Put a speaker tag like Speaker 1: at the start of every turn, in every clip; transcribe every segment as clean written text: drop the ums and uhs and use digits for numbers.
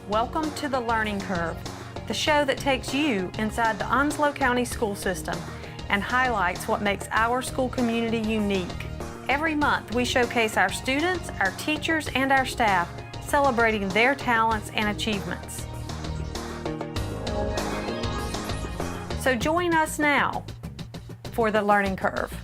Speaker 1: Welcome to The Learning Curve, the show that takes you inside the Onslow County school system and highlights what makes our school community unique. Every month, we showcase our students, our teachers, and our staff, celebrating their talents and achievements. So join us now for The Learning Curve.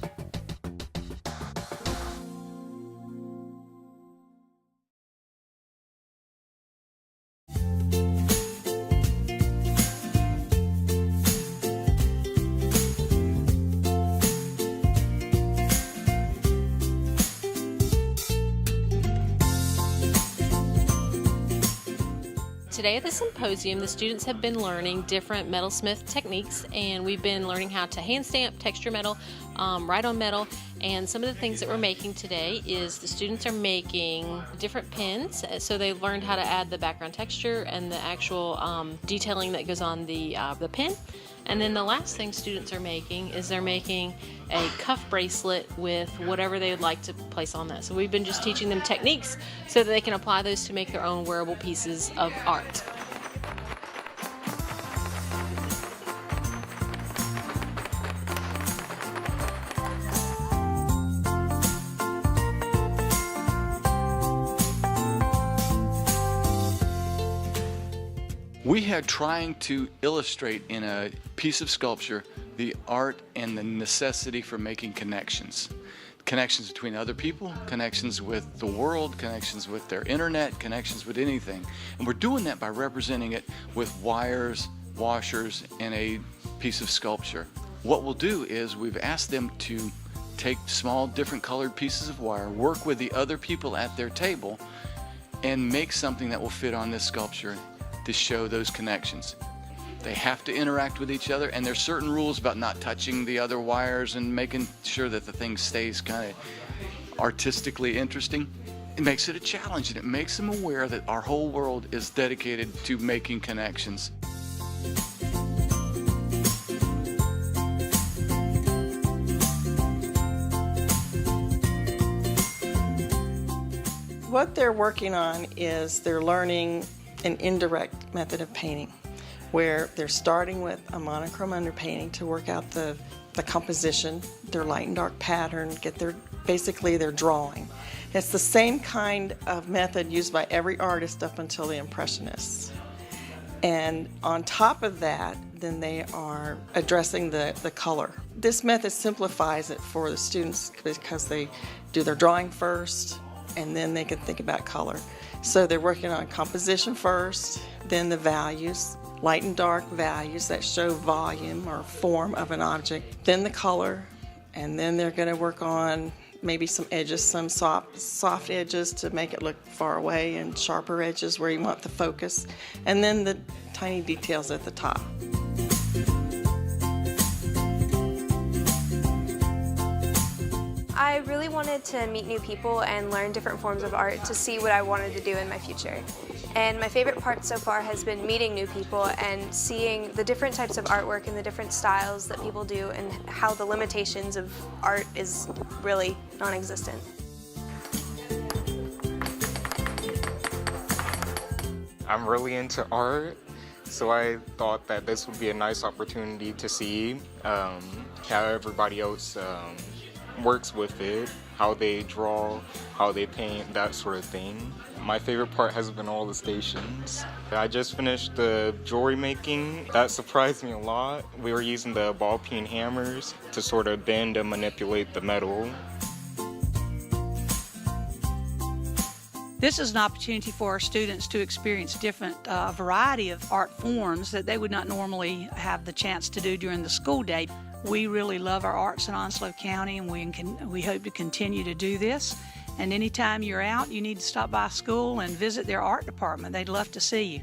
Speaker 2: Today at the Symposium, the students have been learning different metalsmith techniques, and we've been learning how to hand stamp, texture metal, write on metal, and some of the things that we're making today is the students are making different pins, so they've learned how to add the background texture and the actual detailing that goes on the pin. And then the last thing students are making is they're making a cuff bracelet with whatever they would like to place on that. So we've been just teaching them techniques so that they can apply those to make their own wearable pieces of art.
Speaker 3: We had trying to illustrate in a piece of sculpture the art and the necessity for making connections. Connections between other people, connections with the world, connections with their internet, connections with anything. And we're doing that by representing it with wires, washers, and a piece of sculpture. What we'll do is we've asked them to take small, different colored pieces of wire, work with the other people at their table, and make something that will fit on this sculpture to show those connections. They have to interact with each other, and there's certain rules about not touching the other wires and making sure that the thing stays kind of artistically interesting. It makes it a challenge, and it makes them aware that our whole world is dedicated to making connections.
Speaker 4: What they're working on is they're learning an indirect method of painting, where they're starting with a monochrome underpainting to work out the composition, their light and dark pattern, get basically their drawing. It's the same kind of method used by every artist up until the Impressionists. And on top of that, then they are addressing the color. This method simplifies it for the students because they do their drawing first, and then they can think about color. So they're working on composition first, then the values, light and dark values that show volume or form of an object, then the color, and then they're going to work on maybe some edges, some soft edges to make it look far away, and sharper edges where you want the focus, and then the tiny details at the top.
Speaker 5: I really wanted to meet new people and learn different forms of art to see what I wanted to do in my future. And my favorite part so far has been meeting new people and seeing the different types of artwork and the different styles that people do and how the limitations of art is really non-existent.
Speaker 6: I'm really into art, so I thought that this would be a nice opportunity to see how everybody else works with it, how they draw, how they paint, that sort of thing. My favorite part has been all the stations. I just finished the jewelry making. That surprised me a lot. We were using the ball peen hammers to sort of bend and manipulate the metal.
Speaker 7: This is an opportunity for our students to experience different variety of art forms that they would not normally have the chance to do during the school day. We really love our arts in Onslow County, and we hope to continue to do this. And anytime you're out, you need to stop by school and visit their art department. They'd love to see you.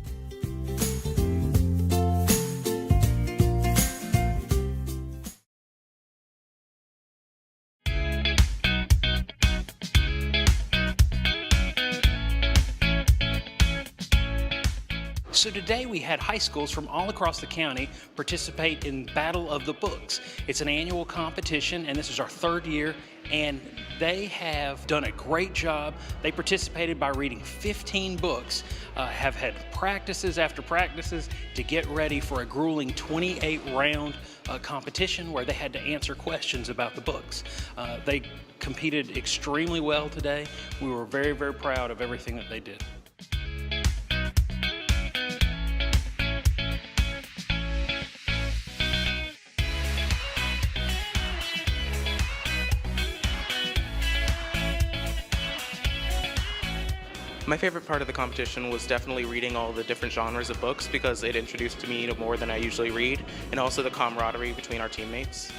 Speaker 8: So today we had high schools from all across the county participate in Battle of the Books. It's an annual competition, and this is our third year, and they have done a great job. They participated by reading 15 books, have had practices after practices to get ready for a grueling 28-round competition where they had to answer questions about the books. They competed extremely well today. We were very, very proud of everything that they did.
Speaker 9: My favorite part of the competition was definitely reading all the different genres of books because it introduced me to more than I usually read, and also the camaraderie between our teammates.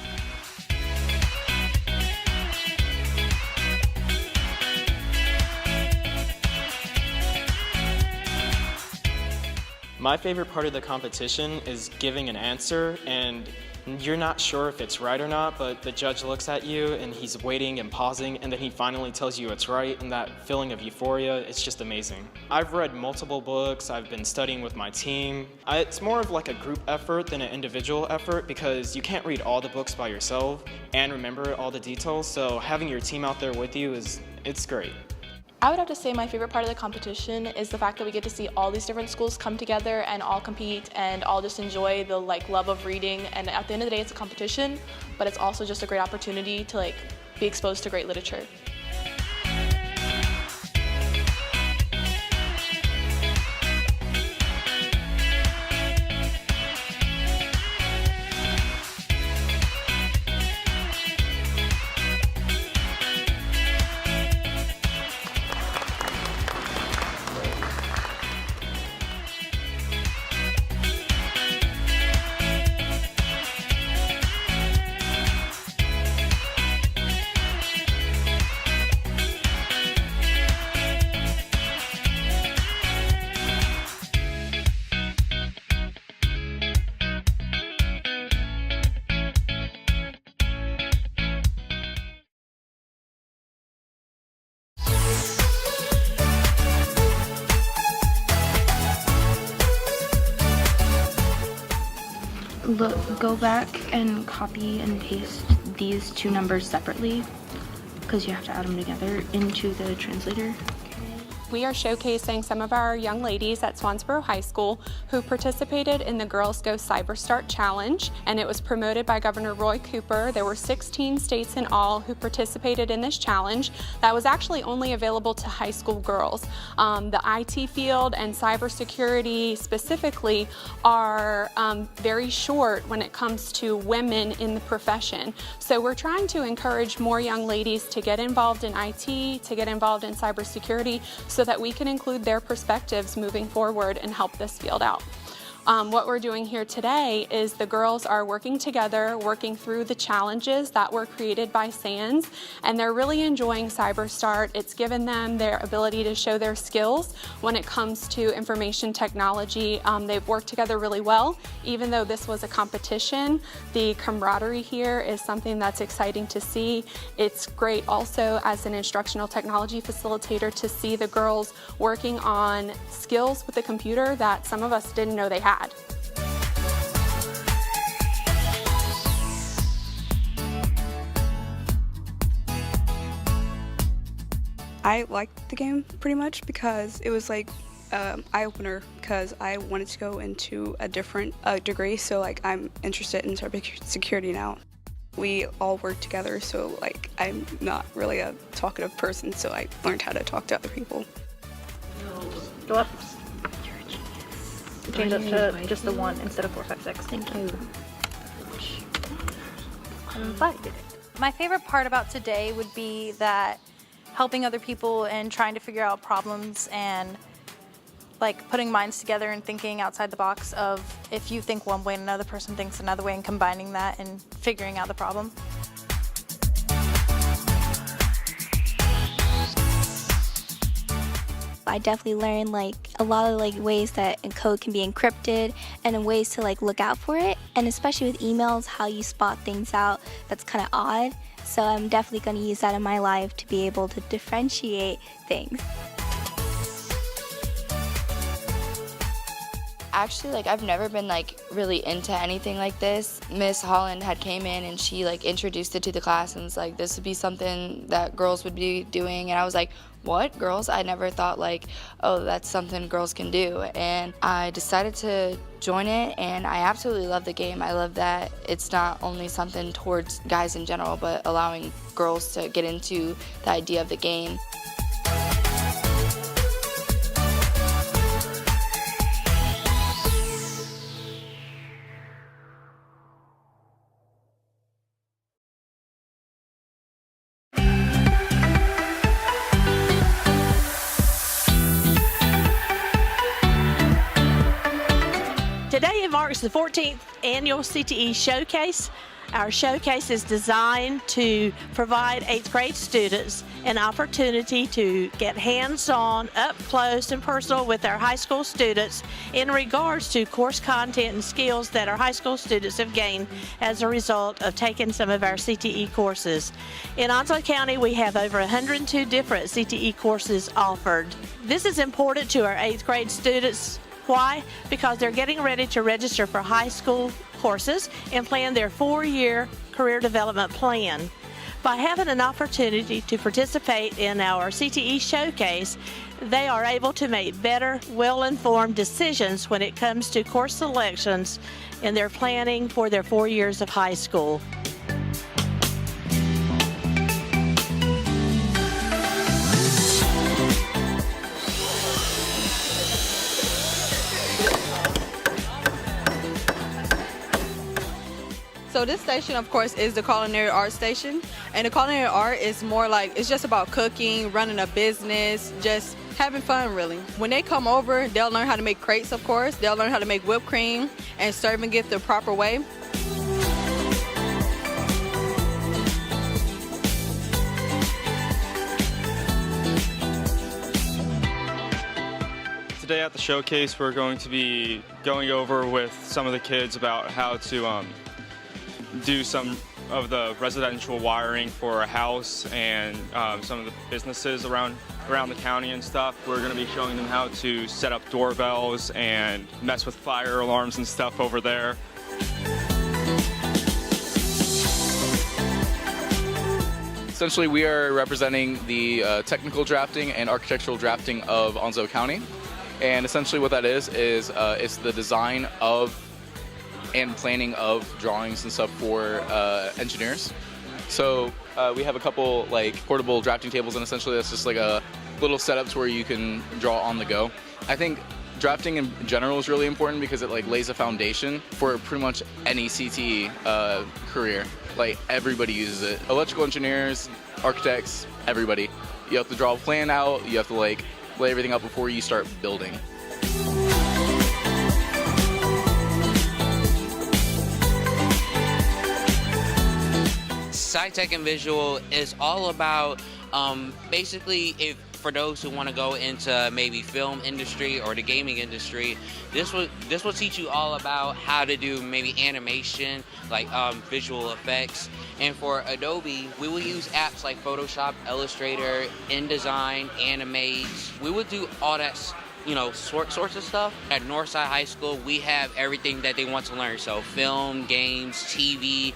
Speaker 10: My favorite part of the competition is giving an answer, and you're not sure if it's right or not, but the judge looks at you and he's waiting and pausing, and then he finally tells you it's right, and that feeling of euphoria, it's just amazing. I've read multiple books, I've been studying with my team. It's more of like a group effort than an individual effort because you can't read all the books by yourself and remember all the details, so having your team out there with you it's great.
Speaker 11: I would have to say my favorite part of the competition is the fact that we get to see all these different schools come together and all compete and all just enjoy the love of reading. And at the end of the day, it's a competition, but it's also just a great opportunity to be exposed to great literature.
Speaker 12: Go back and copy and paste these two numbers separately because you have to add them together into the translator.
Speaker 13: We are showcasing some of our young ladies at Swansboro High School who participated in the Girls Go Cyberstart Challenge, and it was promoted by Governor Roy Cooper. There were 16 states in all who participated in this challenge. That was actually only available to high school girls. The IT field and cybersecurity specifically are very short when it comes to women in the profession. So we're trying to encourage more young ladies to get involved in IT, to get involved in cybersecurity, so that we can include their perspectives moving forward and help this field out. What we're doing here today is the girls are working together, working through the challenges that were created by SANS, and they're really enjoying Cyberstart. It's given them their ability to show their skills when it comes to information technology. They've worked together really well. Even though this was a competition, the camaraderie here is something that's exciting to see. It's great also as an instructional technology facilitator to see the girls working on skills with the computer that some of us didn't know they had.
Speaker 14: I liked the game pretty much because it was eye-opener because I wanted to go into a different degree, so I'm interested in cybersecurity now. We all work together, so I'm not really a talkative person, so I learned how to talk to other people.
Speaker 12: Go up. Change it to just the 1 instead of 4, 5, 6. Thank you.
Speaker 15: I'm glad you did it. My favorite part about today would be that helping other people and trying to figure out problems and putting minds together and thinking outside the box of if you think one way and another person thinks another way and combining that and figuring out the problem.
Speaker 16: I definitely learned a lot of ways that code can be encrypted and ways to look out for it, and especially with emails, how you spot things out that's kind of odd. So I'm definitely going to use that in my life to be able to differentiate things.
Speaker 17: Actually, like, I've never been like really into anything like this. Miss Holland had came in and she like introduced it to the class and was like, this would be something that girls would be doing. And I was like, what, girls? I never thought like, oh, that's something girls can do. And I decided to join it, and I absolutely love the game. I love that it's not only something towards guys in general, but allowing girls to get into the idea of the game.
Speaker 18: Today marks the 14th annual CTE Showcase. Our showcase is designed to provide 8th grade students an opportunity to get hands-on, up close and personal with our high school students in regards to course content and skills that our high school students have gained as a result of taking some of our CTE courses. In Onslow County, we have over 102 different CTE courses offered. This is important to our 8th grade students. Why? Because they're getting ready to register for high school courses and plan their 4-year career development plan. By having an opportunity to participate in our CTE Showcase, they are able to make better, well-informed decisions when it comes to course selections in their planning for their 4 years of high school.
Speaker 19: So this station, of course, is the culinary art station. And the culinary art is more like, it's just about cooking, running a business, just having fun, really. When they come over, they'll learn how to make crepes, of course. They'll learn how to make whipped cream and serving it the proper way.
Speaker 20: Today at the showcase, we're going to be going over with some of the kids about how to do some of the residential wiring for a house and some of the businesses around the county and stuff. We're going to be showing them how to set up doorbells and mess with fire alarms and stuff over there.
Speaker 21: Essentially, we are representing the technical drafting and architectural drafting of Onslow County. And essentially what that is it's the design of and planning of drawings and stuff for engineers. So we have a couple like portable drafting tables, and essentially that's just like a little setups where you can draw on the go. I think drafting in general is really important because it like lays a foundation for pretty much any CTE career. Like everybody uses it. Electrical engineers, architects, everybody. You have to draw a plan out, you have to like lay everything out before you start building.
Speaker 22: SciTech and Visual is all about basically for those who want to go into maybe film industry or the gaming industry, this will teach you all about how to do maybe animation, like visual effects. And for Adobe, we will use apps like Photoshop, Illustrator, InDesign, Animate. We would do all that, sorts of stuff. At Northside High School, we have everything that they want to learn. So film, games, TV,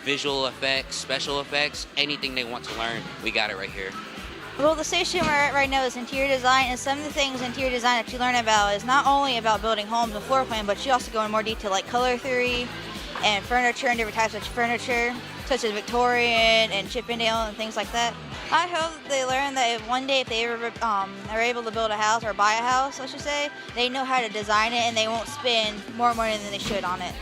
Speaker 22: visual effects, special effects, anything they want to learn, we got it right here.
Speaker 23: Well, the station we're at right now is interior design, and some of the things interior design that you learn about is not only about building homes and floor plan, but you also go in more detail like color theory and furniture and different types of furniture, such as Victorian and Chippendale and things like that. I hope they learn that one day if they ever are able to build a house or buy a house, I should say, they know how to design it and they won't spend more money than they should on it.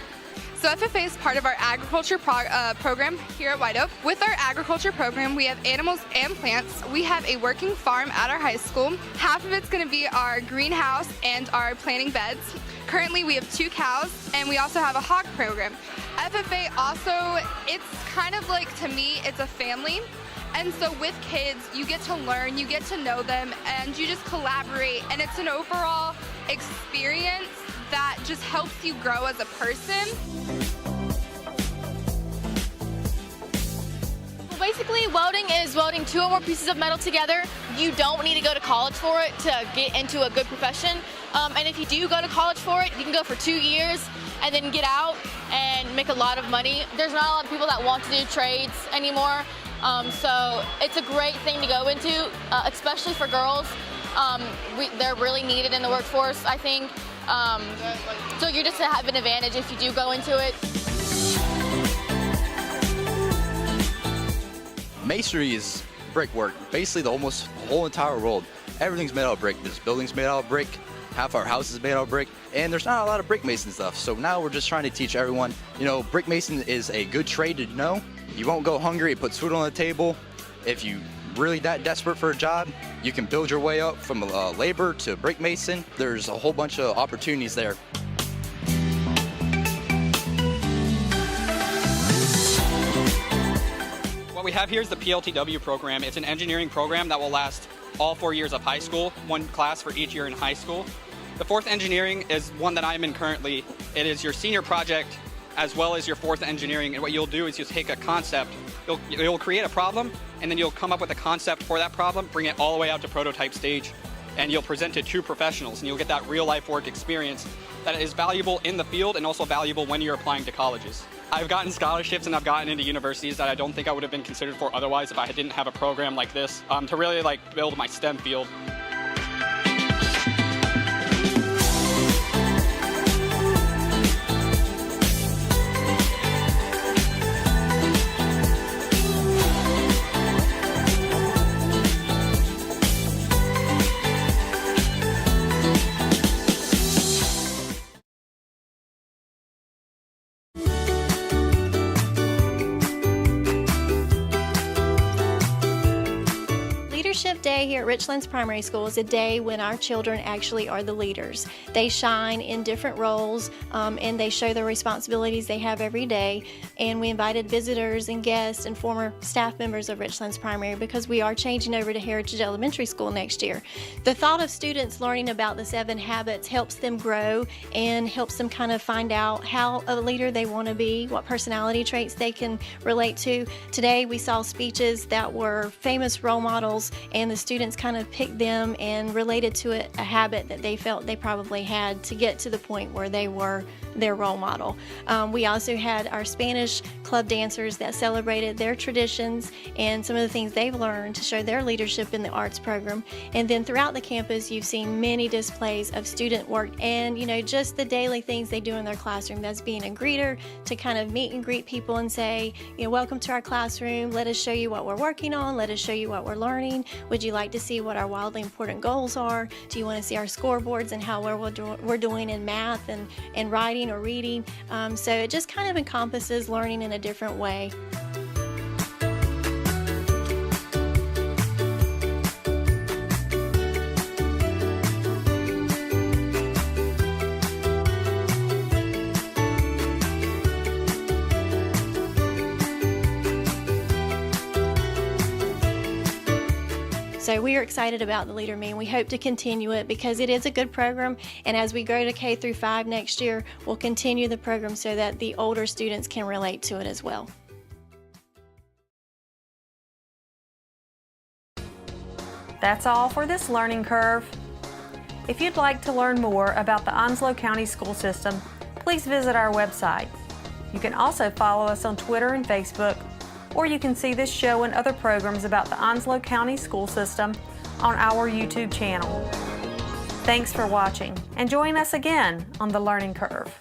Speaker 24: So FFA is part of our agriculture program here at White Oak. With our agriculture program, we have animals and plants. We have a working farm at our high school. Half of it's going to be our greenhouse and our planting beds. Currently, we have 2 cows, and we also have a hog program. FFA also, it's kind of like, to me, it's a family. And so with kids, you get to learn, you get to know them, and you just collaborate. And it's an overall experience that just helps you grow as a person.
Speaker 25: Well, basically, welding is welding 2 or more pieces of metal together. You don't need to go to college for it to get into a good profession. And if you do go to college for it, you can go for 2 years and then get out and make a lot of money. There's not a lot of people that want to do trades anymore, so it's a great thing to go into, especially for girls. They're really needed in the workforce, I think. So you just have an advantage if you do go into it.
Speaker 1: Masonry is brickwork. Basically, the whole entire world. Everything's made out of brick. This building's made out of brick. Half our house is made out of brick, and there's not a lot of brick mason stuff. So now we're just trying to teach everyone, brick mason is a good trade to know. You won't go hungry. It puts food on the table. If you really that desperate for a job, you can build your way up from labor to brick mason. There's a whole bunch of opportunities there.
Speaker 2: What we have here is the PLTW program. It's an engineering program that will last all 4 years of high school, one class for each year in high school. The fourth engineering is one that I'm in currently. It is your senior project as well as your fourth engineering, and what you'll do is you'll take a concept, you'll create a problem, and then you'll come up with a concept for that problem, bring it all the way out to prototype stage, and you'll present it to professionals, and you'll get that real life work experience that is valuable in the field and also valuable when you're applying to colleges. I've gotten scholarships and I've gotten into universities that I don't think I would have been considered for otherwise if I didn't have a program like this to really build my STEM field.
Speaker 3: Leadership Day here at Richlands Primary School is a day when our children actually are the leaders. They shine in different roles and they show the responsibilities they have every day. And we invited visitors and guests and former staff members of Richlands Primary because we are changing over to Heritage Elementary School next year. The thought of students learning about the 7 habits helps them grow and helps them kind of find out how a leader they want to be, what personality traits they can relate to. Today we saw speeches that were famous role models, and the students kind of picked them and related to it a habit that they felt they probably had to get to the point where they were their role model. We also had our Spanish club dancers that celebrated their traditions and some of the things they've learned to show their leadership in the arts program. And then throughout the campus, you've seen many displays of student work and, just the daily things they do in their classroom. That's being a greeter, to kind of meet and greet people and say, welcome to our classroom. Let us show you what we're working on. Let us show you what we're learning. Would you like to see what our wildly important goals are? Do you want to see our scoreboards and how we're doing in math and writing or reading? So it just kind of encompasses learning in a different way. So we are excited about the Leader Me, and we hope to continue it because it is a good program. And as we go to K through 5 next year, we'll continue the program so that the older students can relate to it as well.
Speaker 4: That's all for this learning curve. If you'd like to learn more about the Onslow County school system, please visit our website. You can also follow us on Twitter and Facebook, or you can see this show and other programs about the Onslow County school system on our YouTube channel. Thanks for watching, and join us again on The Learning Curve.